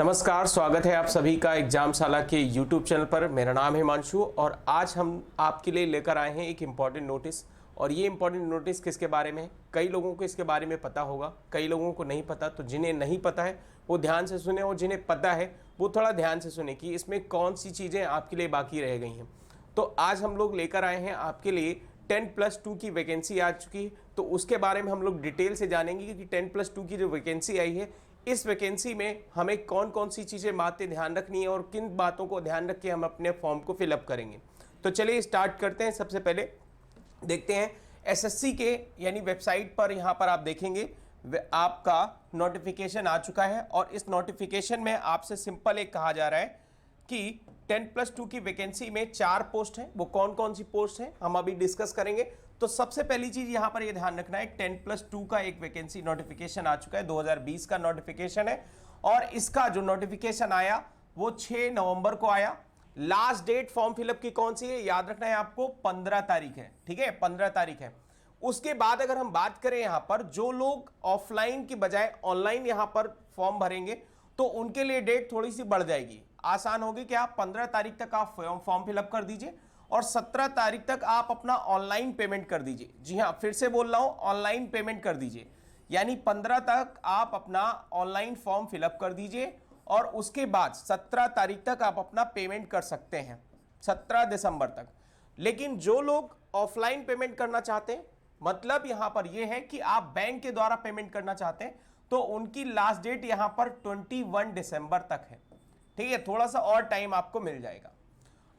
नमस्कार, स्वागत है आप सभी का एग्जामशाला के यूट्यूब चैनल पर। मेरा नाम है हिमांशु और आज हम आपके लिए लेकर आए हैं एक इम्पॉर्टेंट नोटिस। और ये इम्पॉर्टेंट नोटिस किसके बारे में है? कई लोगों को इसके बारे में पता होगा, कई लोगों को नहीं पता। तो जिन्हें नहीं पता है वो ध्यान से सुने और जिन्हें पता है वो थोड़ा ध्यान से सुने कि इसमें कौन सी चीज़ें आपके लिए बाकी रह गई हैं। तो आज हम लोग लेकर आए हैं आपके लिए 10+2 की वैकेंसी आ चुकी है, तो उसके बारे में हम लोग डिटेल से जानेंगे कि 10+2 की जो वैकेंसी आई है, इस वैकेंसी में हमें कौन कौन सी चीज़ें बातें ध्यान रखनी है और किन बातों को ध्यान रख के हम अपने फॉर्म को फिलअप करेंगे। तो चलिए स्टार्ट करते हैं। सबसे पहले देखते हैं एसएससी के यानी वेबसाइट पर, यहाँ पर आप देखेंगे आपका नोटिफिकेशन आ चुका है और इस नोटिफिकेशन में आपसे सिंपल एक कहा जा रहा है कि 10+2 की वैकेंसी में 4 पोस्ट हैं। वो कौन कौन सी पोस्ट हैं हम अभी डिस्कस करेंगे। तो सबसे पहली चीज यहां पर ये ध्यान रखना है, 10+2 का एक वैकेंसी नोटिफिकेशन आ चुका है, 2020 का नोटिफिकेशन है और इसका जो नोटिफिकेशन आया वो 6 नवंबर को आया। लास्ट डेट फॉर्म फिलअप की कौन सी है, याद रखना है आपको, 15 तारीख है। ठीक है, 15 तारीख है। उसके बाद अगर हम बात करें यहां पर जो लोग ऑफलाइन की बजाय ऑनलाइन यहां पर फॉर्म भरेंगे तो उनके लिए डेट थोड़ी सी बढ़ जाएगी, आसान होगी कि आप 15 तारीख तक आप फॉर्म फिलअप कर दीजिए और 17 तारीख तक आप अपना ऑनलाइन पेमेंट कर दीजिए। जी हाँ, फिर से बोल रहा हूं, ऑनलाइन पेमेंट कर दीजिए। यानी 15 तक आप अपना ऑनलाइन फॉर्म फिलअप कर दीजिए और उसके बाद 17 तारीख तक आप अपना पेमेंट कर सकते हैं, 17 दिसंबर तक। लेकिन जो लोग ऑफलाइन पेमेंट करना चाहते हैं, मतलब यहां पर यह है कि आप बैंक के द्वारा पेमेंट करना चाहते हैं, तो उनकी लास्ट डेट यहां पर 21 दिसंबर तक है। ठीक है, थोड़ा सा और टाइम आपको मिल जाएगा।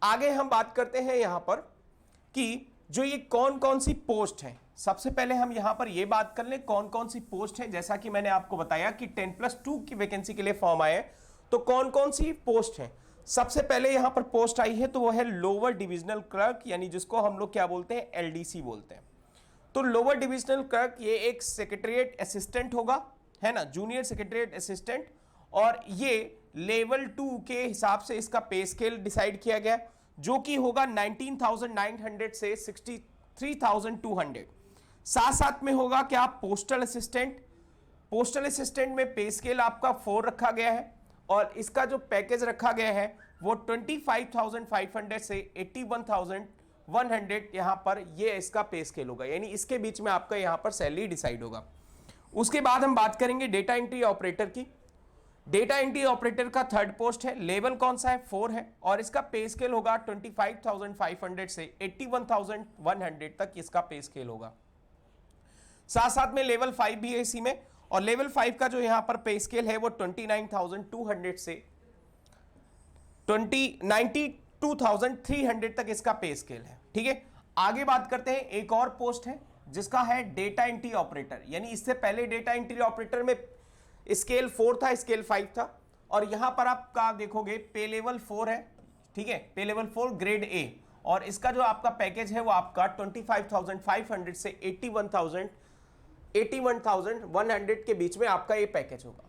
आगे हम बात करते हैं यहां पर कि जो ये कौन कौन सी पोस्ट है। सबसे पहले हम यहां पर ये बात कर लें कौन कौन सी पोस्ट है। जैसा कि मैंने आपको बताया कि 10+2 की वैकेंसी के लिए फॉर्म आए, तो कौन कौन सी पोस्ट है। सबसे पहले यहां पर पोस्ट आई है तो वो है लोअर डिविजनल क्लर्क, यानी जिसको हम लोग क्या बोलते हैं, एलडीसी बोलते हैं। तो लोअर डिविजनल क्लर्क ये एक सेक्रेटरीट असिस्टेंट होगा, है ना, जूनियर सेक्रेटरीट असिस्टेंट। और ये लेवल 2 के हिसाब से इसका पे स्केल डिसाइड किया गया, जो कि होगा 19,900 से 63,200। साथ साथ में होगा क्या, पोस्टल असिस्टेंट। पोस्टल असिस्टेंट में पे स्केल आपका 4 रखा गया है और इसका जो पैकेज रखा गया है वो 25,500 से 81,100 यहां पर ये इसका पे स्केल होगा, यानी इसके बीच में आपका यहां पर सैलरी डिसाइड होगा। उसके बाद हम बात करेंगे डेटा एंट्री ऑपरेटर की। डेटा एंट्री ऑपरेटर का 3rd पोस्ट है, लेवल कौन सा है, 4 है और इसका पे स्केल होगा 25,500 से 81,100 तक इसका पे स्केल होगा। साथ साथ में लेवल 5 भी है इसी में, और लेवल 5 का जो यहां पर पे स्केल है वो 29,200 से 92,300 तक इसका पे स्केल है। ठीक है, आगे बात करते हैं, एक और पोस्ट है जिसका है डेटा एंट्री ऑपरेटर। यानी इससे पहले डेटा एंट्री ऑपरेटर में स्केल 4 था, स्केल 5 था, और यहां पर आपका देखोगे पे लेवल 4 है। ठीक है, पे लेवल 4 ग्रेड ए, और इसका जो आपका पैकेज है वो आपका 25,500 से 81,100 के बीच में आपका ये पैकेज होगा।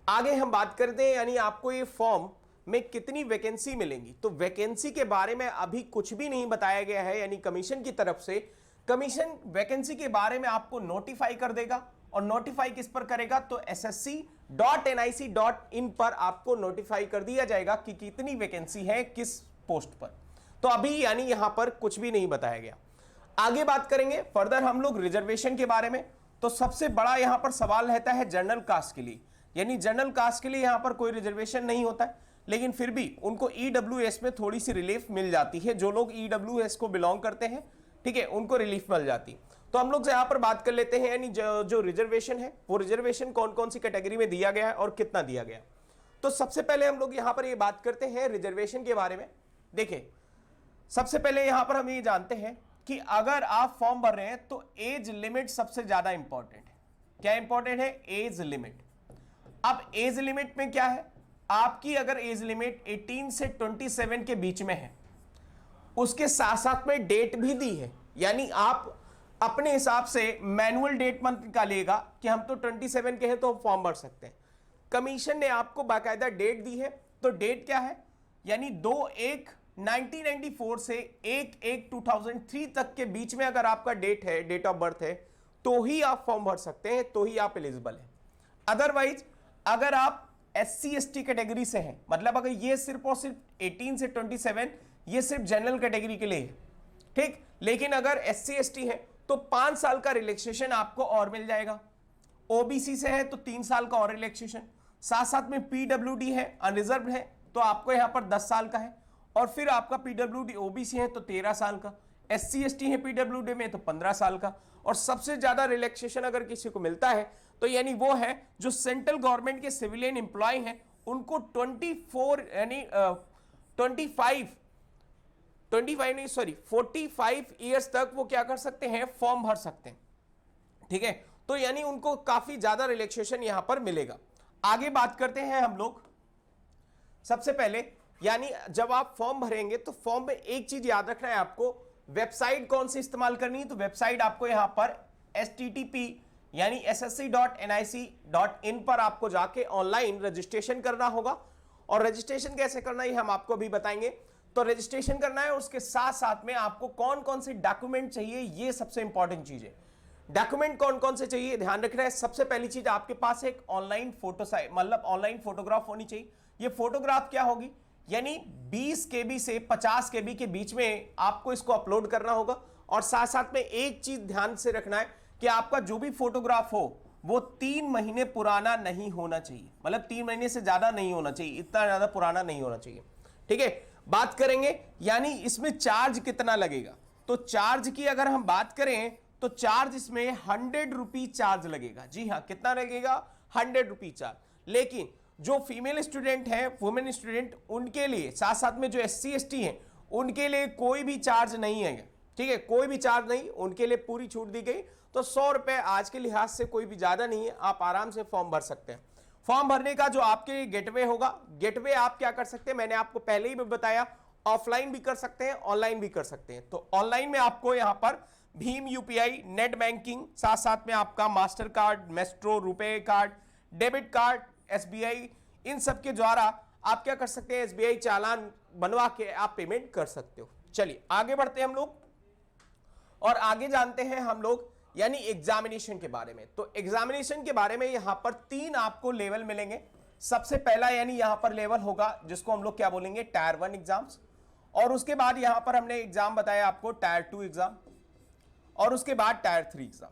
आगे हम बात करते हैं यानी आपको ये फॉर्म में कितनी वैकेंसी मिलेंगी। तो वैकेंसी के बारे में अभी कुछ भी नहीं बताया गया है, यानी कमीशन की तरफ से। कमीशन वैकेंसी के बारे में आपको नोटिफाई कर देगा, और नोटिफाई किस पर करेगा, तो ssc.nic.in पर आपको नोटिफाई कर दिया जाएगा कि कितनी वैकेंसी है किस पोस्ट पर। तो अभी यानी यहां पर कुछ भी नहीं बताया गया। आगे बात करेंगे फर्दर हम लोग रिजर्वेशन के बारे में। तो सबसे बड़ा यहां पर सवाल रहता है जनरल कास्ट के लिए, यानी जनरल कास्ट के लिए यहां पर कोई रिजर्वेशन नहीं होता है, लेकिन फिर भी उनको ईडब्ल्यूएस में थोड़ी सी रिलीफ मिल जाती है। जो लोग ईडब्ल्यूएस को बिलोंग करते हैं, ठीक है, उनको रिलीफ मिल जाती। तो हम लोग यहां पर बात कर लेते हैं, यानी जो रिजर्वेशन है वो रिजर्वेशन कौन कौन सी कैटेगरी में दिया गया है और कितना दिया गया। तो सबसे पहले हम लोग यहां पर ये बात करते हैं रिजर्वेशन के बारे में। देखिए, सबसे पहले यहां पर हम ये जानते हैं कि अगर आप फॉर्म भर रहे हैं तो एज लिमिट सबसे ज्यादा इंपॉर्टेंट है। क्या इंपॉर्टेंट है, एज लिमिट। अब एज लिमिट में क्या है, आपकी अगर एज लिमिट 18 से 27 के बीच में है, उसके साथ साथ में डेट भी दी है, यानी आप अपने हिसाब से मैनुअल डेट मंथ निकालिएगा कि हम तो 27 के हैं तो फॉर्म भर सकते हैं। कमीशन ने आपको बाकायदा डेट दी है, तो डेट क्या है, यानी 2/1/1994 से 1/1/2003 तक के बीच में अगर आपका डेट है, डेट ऑफ बर्थ है, तो ही आप फॉर्म भर सकते हैं, तो ही आप एलिजिबल हैं। अदरवाइज अगर आप SC/ST कैटेगरी से हैं, मतलब अगर ये सिर्फ और सिर्फ 18 से 27 ये सिर्फ जनरल कैटेगरी के लिए है, ठीक। लेकिन अगर SC/ST है तो 5 साल का रिलैक्सेशन आपको और मिल जाएगा। OBC से है तो 3 साल का और रिलैक्सेशन, साथ साथ में PWD है, अनरिजर्व है, तो आपको यहां पर 10 साल का है। और फिर आपका PWD OBC है तो 13 साल का, SC/ST है PWD में तो 15 साल का। और सबसे ज्यादा रिलैक्सेशन अगर किसी को मिलता है तो यानी वो है जो सेंट्रल गवर्नमेंट के सिविलियन एम्प्लॉय हैं, उनको 45 ईयर्स तक वो क्या कर सकते हैं, फॉर्म भर सकते हैं, ठीक है। तो यानी उनको काफी ज्यादा रिलैक्सेशन यहां पर मिलेगा। आगे बात करते हैं हम लोग। सबसे पहले यानी जब आप फॉर्म भरेंगे तो फॉर्म में एक चीज याद रखना है आपको, वेबसाइट कौन सी इस्तेमाल करनी है। तो वेबसाइट आपको यहां पर http यानी ssc.nic.in पर आपको जाके ऑनलाइन रजिस्ट्रेशन करना होगा। और रजिस्ट्रेशन कैसे करना है हम आपको भी बताएंगे। तो रजिस्ट्रेशन करना है, उसके साथ साथ में आपको कौन कौन से डॉक्यूमेंट चाहिए, ये सबसे इंपॉर्टेंट चीज है। डॉक्यूमेंट कौन कौन से चाहिए ध्यान रखना है। सबसे पहली चीज आपके पास एक ऑनलाइन फोटो साइट मतलब ऑनलाइन फोटोग्राफ होनी चाहिए। ये फोटोग्राफ क्या होगी, यानी 20 KB से 50 KB के बीच में आपको इसको अपलोड करना होगा। और साथ साथ में एक चीज ध्यान से रखना है कि आपका जो भी फोटोग्राफ हो वो 3 महीने पुराना नहीं होना चाहिए, मतलब 3 महीने से ज्यादा नहीं होना चाहिए, इतना ज्यादा पुराना नहीं होना चाहिए, ठीक है। बात करेंगे यानी इसमें चार्ज कितना लगेगा। तो चार्ज की अगर हम बात करें तो चार्ज इसमें 100 रुपी चार्ज लगेगा। जी हाँ, कितना लगेगा, 100 रुपी चार्ज। लेकिन जो फीमेल स्टूडेंट है, वुमेन स्टूडेंट, उनके लिए साथ साथ में जो SC/ST है उनके लिए कोई भी चार्ज नहीं है, ठीक है, कोई भी चार्ज नहीं, उनके लिए पूरी छूट दी गई। तो 100 रुपए आज के लिहाज से कोई भी ज्यादा नहीं है, आप आराम से फॉर्म भर सकते हैं। फॉर्म भरने का जो आपके गेटवे होगा, गेटवे आप क्या कर सकते हैं, मैंने आपको पहले ही बताया, ऑफलाइन भी कर सकते हैं, ऑनलाइन भी कर सकते हैं। तो ऑनलाइन में आपको यहां पर भीम UPI, नेट बैंकिंग, साथ साथ में आपका मास्टर कार्ड, मेस्ट्रो, रुपए कार्ड, डेबिट कार्ड, SBI, इन सब के द्वारा आप क्या कर सकते हैं, SBI चालान बनवा के आप पेमेंट कर सकते हो। चलिए आगे बढ़ते हैं हम लोग और आगे जानते हैं हम लोग यानी एग्जामिनेशन के बारे में। तो एग्जामिनेशन के बारे में यहां पर 3 आपको लेवल मिलेंगे। सबसे पहला यानी यहां पर लेवल होगा जिसको हम लोग क्या बोलेंगे, टायर 1 एग्जाम्स। और उसके बाद यहां पर हमने एग्जाम बताया आपको टायर 2 एग्जाम, और उसके बाद टायर 3 एग्जाम।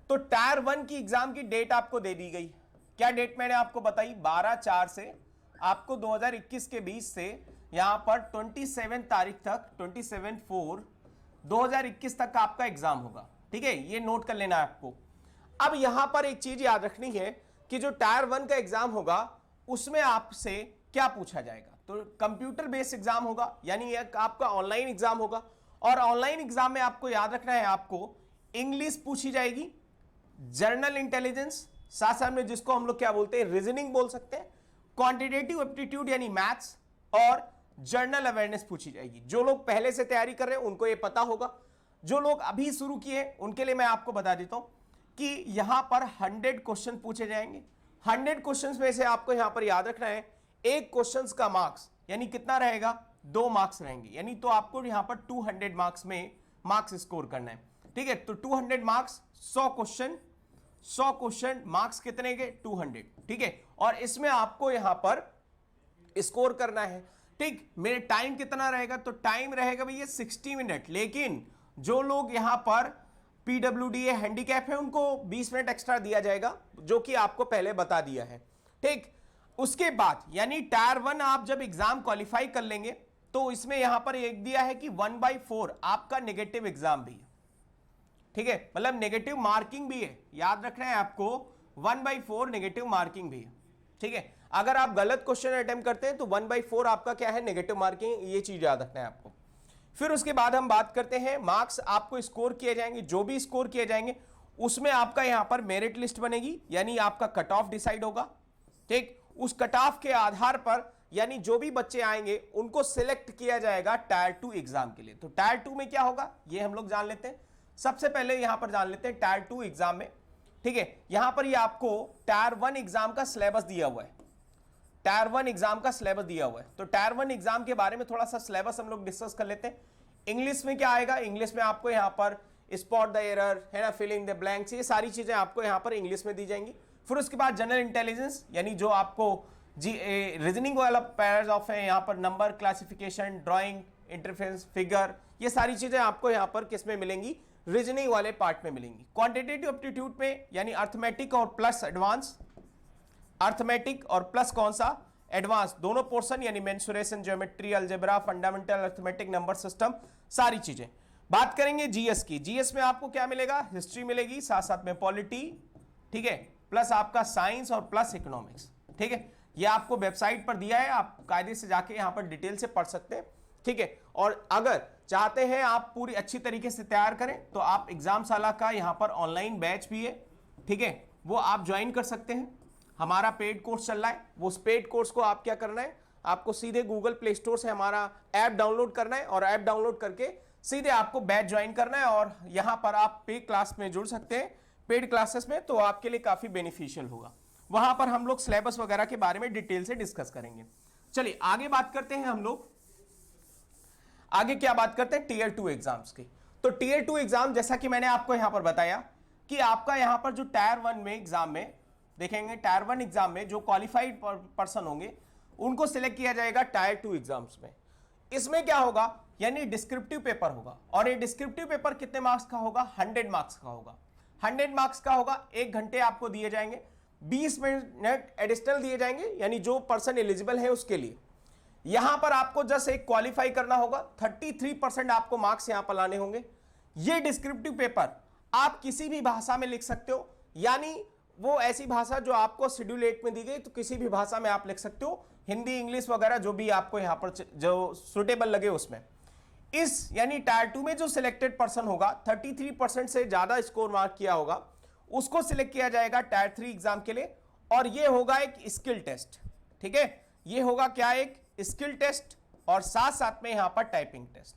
तो टायर 1 की एग्जाम की डेट आपको दे दी गई। क्या डेट मैंने आपको बताई, 12/4 से आपको 2021 के बीच से यहां पर 27 तारीख तक, 27/4/2021 तक का आपका एग्जाम होगा, ठीक है, ये नोट कर लेना है आपको। अब यहां पर एक चीज याद रखनी है कि जो टायर 1 का एग्जाम होगा उसमें आपसे क्या पूछा जाएगा। तो कंप्यूटर बेस्ड एग्जाम होगा, यानी एक आपका ऑनलाइन एग्जाम होगा। और ऑनलाइन एग्जाम में आपको याद रखना है, आपको इंग्लिश पूछी जाएगी, जनरल इंटेलिजेंस, साथ साथ में जिसको हम लोग क्या बोलते हैं, रीजनिंग बोल सकते हैं, क्वांटिटेटिव एप्टीट्यूड यानी मैथ्स, और जनरल अवेयरनेस पूछी जाएगी। जो लोग पहले से तैयारी कर रहे हैं उनको ये पता होगा, जो लोग अभी शुरू किए उनके लिए मैं आपको बता देता हूं कि यहां पर 100 क्वेश्चन पूछे जाएंगे। 100 क्वेश्चन में से आपको यहां पर याद रखना है, एक क्वेश्चन का मार्क्स यानी कितना रहेगा, 2 मार्क्स रहेंगे, यानी तो आपको यहां पर 200 मार्क्स में मार्क्स स्कोर करना है, ठीक है। तो 200 मार्क्स, 100 क्वेश्चन, मार्क्स कितने के, 200, ठीक है। और इसमें आपको यहां पर स्कोर करना है, ठीक। मेरे टाइम कितना रहेगा, तो टाइम रहेगा भैया 60 मिनट। लेकिन जो लोग यहां पर PWD हैंडीकैप है उनको 20 मिनट एक्स्ट्रा दिया जाएगा, जो कि आपको पहले बता दिया है, ठीक। उसके बाद यानी टायर 1 आप जब एग्जाम क्वालिफाई कर लेंगे तो इसमें यहां पर एक दिया है कि 1/4 आपका नेगेटिव एग्जाम भी है, ठीक है, मतलब नेगेटिव मार्किंग भी है। याद रखना है आपको, 1/4 नेगेटिव मार्किंग भी है, ठीक है। अगर आप गलत क्वेश्चन अटेम्प्ट करते हैं तो 1/4 आपका क्या है, नेगेटिव मार्किंग, ये चीज याद रखना है आपको। फिर उसके बाद हम बात करते हैं मार्क्स आपको स्कोर किए जाएंगे, जो भी स्कोर किए जाएंगे उसमें आपका यहां पर मेरिट लिस्ट बनेगी, यानी आपका कट ऑफ डिसाइड होगा, ठीक। उस कट ऑफ के आधार पर यानी जो भी बच्चे आएंगे उनको सिलेक्ट किया जाएगा टायर 2 एग्जाम के लिए। तो टायर 2 में क्या होगा ये हम लोग जान लेते हैं। सबसे पहले यहां पर जान लेते हैं टायर 2 एग्जाम में, ठीक है। यहां पर ये आपको टायर 1 एग्जाम का सिलेबस दिया हुआ है, टायर 1 एग्जाम का सिलेबस दिया हुआ है। तो टायर 1 एग्जाम के बारे में थोड़ा सा सिलेबस हम लोग डिस्कस कर लेते हैं। इंग्लिश में क्या आएगा, इंग्लिश में आपको यहां पर स्पॉट द एरर है ना, फिलिंग द ब्लैंक्स, ये सारी चीजें आपको यहां पर इंग्लिश में दी जाएंगी। फिर उसके बाद जनरल इंटेलिजेंस, यानी जो आपको रीजनिंग वाला पैराग्राफ है, यहाँ पर number, classification, drawing, interference, figure, ये सारी चीजें आपको यहाँ पर किस में मिलेंगी, रीजनिंग वाले पार्ट में मिलेंगी। क्वांटिटेटिव एप्टीट्यूड में यानी अर्थमेटिक और प्लस एडवांस, अर्थमेटिक और प्लस कौन सा, एडवांस, दोनों पोर्शन यानी mensuration, geometry, algebra, fundamental arithmetic, number system, सारी चीजें। बात करेंगे जीएस की। जीएस में आपको क्या मिलेगा, हिस्ट्री मिलेगी, साथ साथ में पॉलिटी, ठीक है, प्लस आपका साइंस और प्लस इकोनॉमिक्स, ठीक है। ये आपको वेबसाइट पर दिया है, आप कायदे से जाके यहाँ पर डिटेल से पढ़ सकते हैं, ठीक है। और अगर चाहते हैं आप पूरी अच्छी तरीके से तैयार करें तो आप एग्जामशाला का यहाँ पर ऑनलाइन बैच भी है, ठीक है, वो आप ज्वाइन कर सकते हैं। हमारा पेड कोर्स चल रहा है, वो उस पेड कोर्स को आप क्या करना है, आपको सीधे गूगल प्ले स्टोर से हमारा ऐप डाउनलोड करना है और ऐप डाउनलोड करके सीधे आपको बैच ज्वाइन करना है और यहाँ पर आप पेड क्लास में जुड़ सकते हैं, पेड क्लासेस में, तो आपके लिए काफी बेनिफिशियल होगा। वहां पर हम लोग सिलेबस वगैरह के बारे में डिटेल से डिस्कस करेंगे। चलिए आगे बात करते हैं हम लोग, आगे क्या बात करते हैं, टीयर 2 एग्जाम्स की। तो टीयर 2 एग्जाम, जैसा कि मैंने आपको यहां पर बताया कि आपका यहां पर जो टायर 1 में एग्जाम में देखेंगे, टायर 1 एग्जाम में जो क्वालिफाइड पर्सन होंगे उनको सिलेक्ट किया जाएगा टायर 2 एग्जाम्स में। इसमें क्या होगा, यानी डिस्क्रिप्टिव पेपर होगा, और ये डिस्क्रिप्टिव पेपर कितने मार्क्स का होगा, 100 मार्क्स का होगा। 100 मार्क्स का होगा, 1 घंटे आपको दिए जाएंगे, 20 मिनट एडिशनल दिए जाएंगे, यानी जो पर्सन एलिजिबल है उसके लिए। यहां पर आपको जस्ट एक क्वालिफाई करना होगा, 33% आपको मार्क्स यहां पर लाने होंगे। ये डिस्क्रिप्टिव पेपर आप किसी भी भाषा में लिख सकते हो, यानी वो ऐसी भाषा जो आपको शेड्यूल 8 में दी गई, तो किसी भी भाषा में आप लिख सकते हो, हिंदी, इंग्लिश वगैरह जो भी आपको यहां पर जो सुटेबल लगे उसमें। इस यानी टायर 2 में जो सिलेक्टेड पर्सन होगा, 33% से ज्यादा स्कोर मार्क किया होगा, उसको सिलेक्ट किया जाएगा टायर 3 एग्जाम के लिए। और ये होगा एक स्किल टेस्ट, ठीक है, ये होगा क्या, एक स्किल टेस्ट और साथ साथ में यहां पर टाइपिंग टेस्ट।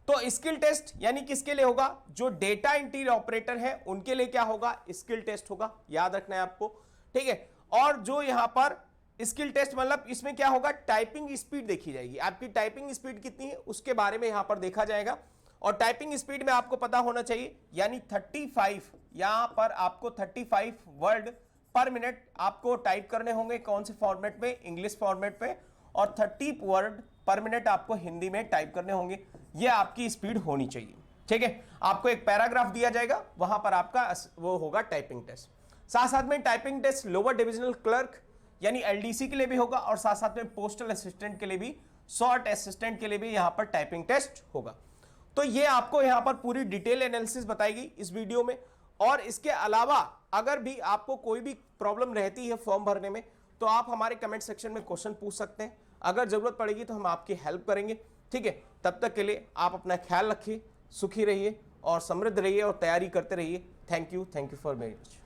तो स्किल टेस्ट यानी किसके लिए होगा, जो डेटा एंट्री ऑपरेटर है उनके लिए क्या होगा, स्किल टेस्ट होगा, याद रखना है आपको, ठीक है। और जो यहां पर स्किल टेस्ट मतलब इसमें क्या होगा, टाइपिंग स्पीड देखी जाएगी, आपकी टाइपिंग स्पीड कितनी है उसके बारे में यहां पर देखा जाएगा। और टाइपिंग स्पीड में आपको पता होना चाहिए, यानी 35, यहां पर आपको 35 वर्ड पर मिनट आपको टाइप करने होंगे, कौन से फॉर्मेट में, इंग्लिश फॉर्मेट पे, और 30 वर्ड पर मिनट आपको हिंदी में टाइप करने होंगे। ये आपकी स्पीड होनी चाहिए, ठीक है। आपको एक पैराग्राफ दिया जाएगा, वहां पर आपका वो होगा टाइपिंग टेस्ट। साथ साथ में typing test lower divisional clerk यानी एलडीसी के लिए भी होगा, और साथ साथ में पोस्टल असिस्टेंट के लिए भी, शॉर्ट असिस्टेंट के लिए भी यहां पर टाइपिंग टेस्ट होगा। तो ये आपको यहां पर पूरी डिटेल एनालिसिस बताई गई इस वीडियो में। और इसके अलावा अगर भी आपको कोई भी प्रॉब्लम रहती है फॉर्म भरने में, तो आप हमारे कमेंट सेक्शन में क्वेश्चन पूछ सकते हैं, अगर जरूरत पड़ेगी तो हम आपकी हेल्प करेंगे, ठीक है। तब तक के लिए आप अपना ख्याल रखिए, सुखी रहिए और समृद्ध रहिए और तैयारी करते रहिए। Thank you for very much.